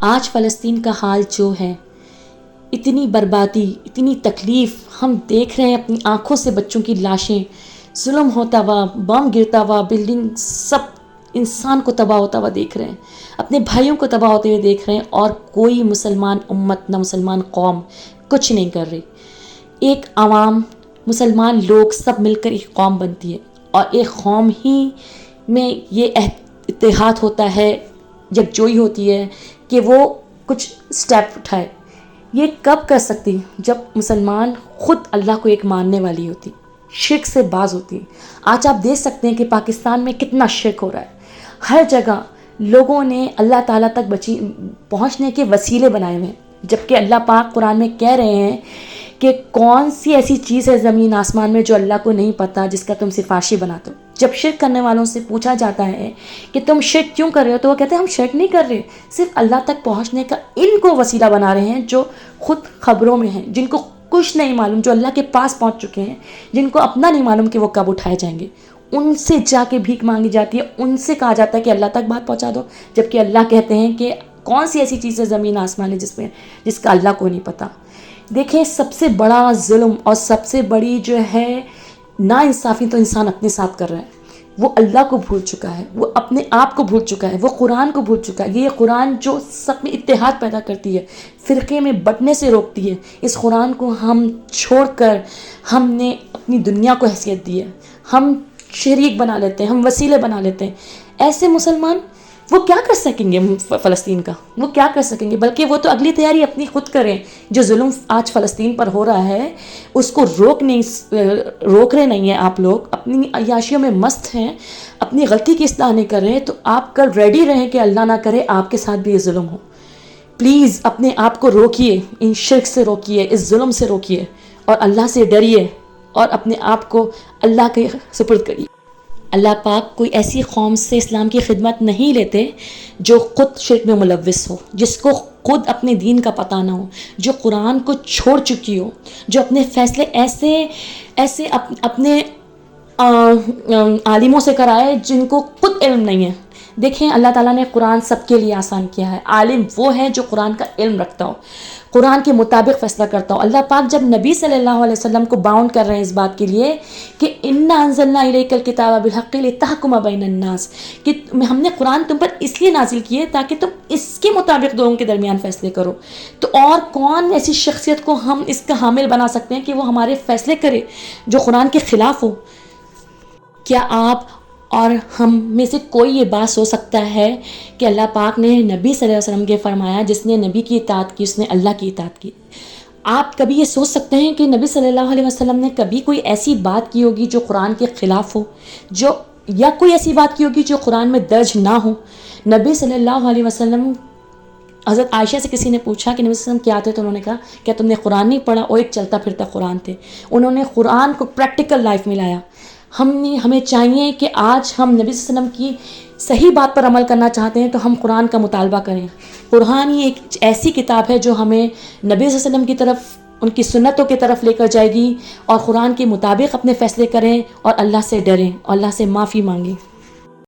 آج فلسطین کا حال جو ہے، اتنی بربادی، اتنی تکلیف ہم دیکھ رہے ہیں اپنی آنکھوں سے، بچوں کی لاشیں، ظلم ہوتا ہوا، بم گرتا ہوا، بلڈنگ، سب انسان کو تباہ ہوتا ہوا دیکھ رہے ہیں، اپنے بھائیوں کو تباہ ہوتے ہوئے دیکھ رہے ہیں، اور کوئی مسلمان امت نہ مسلمان قوم کچھ نہیں کر رہی۔ ایک عوام، مسلمان لوگ سب مل کر ایک قوم بنتی ہے، اور ایک قوم ہی میں یہ اتحاد ہوتا ہے، یکجوئی ہوتی ہے کہ وہ کچھ سٹیپ اٹھائے۔ یہ کب کر سکتی؟ جب مسلمان خود اللہ کو ایک ماننے والی ہوتی، شرک سے باز ہوتی۔ آج آپ دیکھ سکتے ہیں کہ پاکستان میں کتنا شرک ہو رہا ہے، ہر جگہ لوگوں نے اللہ تعالیٰ تک پہنچنے کے وسیلے بنائے ہوئے ہیں، جبکہ اللہ پاک قرآن میں کہہ رہے ہیں کہ کون سی ایسی چیز ہے زمین آسمان میں جو اللہ کو نہیں پتہ، جس کا تم سفارشی بناتے ہو۔ جب شرک کرنے والوں سے پوچھا جاتا ہے کہ تم شرک کیوں کر رہے ہو، تو وہ کہتے ہیں ہم شرک نہیں کر رہے، صرف اللہ تک پہنچنے کا ان کو وسیلہ بنا رہے ہیں، جو خود خبروں میں ہیں، جن کو کچھ نہیں معلوم، جو اللہ کے پاس پہنچ چکے ہیں، جن کو اپنا نہیں معلوم کہ وہ کب اٹھائے جائیں گے، ان سے جا کے بھیک مانگی جاتی ہے، ان سے کہا جاتا ہے کہ اللہ تک بات پہنچا دو، جبکہ اللہ کہتے ہیں کہ کون سی ایسی چیز ہے زمین آسمان ہے جس کا اللہ کو نہیں پتہ۔ دیکھیں، سب سے بڑا ظلم اور سب سے بڑی جو ہے ناانصافی تو انسان اپنے ساتھ کر رہا ہے۔ وہ اللہ کو بھول چکا ہے، وہ اپنے آپ کو بھول چکا ہے، وہ قرآن کو بھول چکا ہے۔ یہ قرآن جو سب میں اتحاد پیدا کرتی ہے، فرقے میں بٹنے سے روکتی ہے، اس قرآن کو ہم چھوڑ کر ہم نے اپنی دنیا کو حیثیت دی ہے، ہم شریک بنا لیتے ہیں، ہم وسیلے بنا لیتے ہیں۔ ایسے مسلمان وہ کیا کر سکیں گے فلسطین کا؟ وہ کیا کر سکیں گے؟ بلکہ وہ تو اگلی تیاری اپنی خود کریں۔ جو ظلم آج فلسطین پر ہو رہا ہے، اس کو روک رہے نہیں ہیں آپ لوگ، اپنی عیاشیوں میں مست ہیں، اپنی غلطی کی اصلاح نہیں کر رہے، تو آپ کل ریڈی رہیں کہ اللہ نہ کرے آپ کے ساتھ بھی یہ ظلم ہو۔ پلیز اپنے آپ کو روکیے، ان شرک سے روکیے، اس ظلم سے روکیے، اور اللہ سے ڈریے، اور اپنے آپ کو اللہ کے سپرد کریے۔ اللہ پاک کوئی ایسی قوم سے اسلام کی خدمت نہیں لیتے جو خود شرک میں ملوث ہو، جس کو خود اپنے دین کا پتہ نہ ہو، جو قرآن کو چھوڑ چکی ہو، جو اپنے فیصلے ایسے اپنے عالموں سے کرائے جن کو خود علم نہیں ہے۔ دیکھیں، اللہ تعالیٰ نے قرآن سب کے لیے آسان کیا ہے۔ عالم وہ ہے جو قرآن کا علم رکھتا ہو، قرآن کے مطابق فیصلہ کرتا ہو۔ اللہ پاک جب نبی صلی اللہ علیہ وسلم کو باؤنڈ کر رہے ہیں اس بات کے لیے کہ انا انزلنا الیک الکتاب بالحق لتحکم بین الناس، کہ ہم نے قرآن تم پر اس لیے نازل کیے تاکہ تم اس کے مطابق لوگوں کے درمیان فیصلے کرو، تو اور کون ایسی شخصیت کو ہم اس کا حامل بنا سکتے ہیں کہ وہ ہمارے فیصلے کرے جو قرآن کے خلاف ہو؟ کیا آپ اور ہم میں سے کوئی یہ بات سوچ سکتا ہے کہ اللہ پاک نے نبی صلی اللہ علیہ وسلم کے فرمایا، جس نے نبی کی اطاعت کی اس نے اللہ کی اطاعت کی؟ آپ کبھی یہ سوچ سکتے ہیں کہ نبی صلی اللہ علیہ وسلم نے کبھی کوئی ایسی بات کی ہوگی جو قرآن کے خلاف ہو، یا کوئی ایسی بات کی ہوگی جو قرآن میں درج نہ ہو؟ نبی صلی اللہ علیہ وسلم، حضرت عائشہ سے کسی نے پوچھا کہ نبی صلی اللہ علیہ وسلم کیا تھے، تو انہوں نے کہا کیا تم نے قرآن نہیں پڑھا؟ وہ ایک چلتا پھرتا قرآن تھے۔ انہوں نے قرآن کو پریکٹیکل لائف میں لایا۔ ہمیں چاہیے کہ آج ہم نبی صلی اللہ علیہ وسلم کی صحیح بات پر عمل کرنا چاہتے ہیں تو ہم قرآن کا مطالبہ کریں۔ قرآن ہی ایک ایسی کتاب ہے جو ہمیں نبی صلی اللہ علیہ وسلم کی طرف، ان کی سنتوں کی طرف لے کر جائے گی، اور قرآن کے مطابق اپنے فیصلے کریں، اور اللہ سے ڈریں، اور اللہ سے معافی مانگیں۔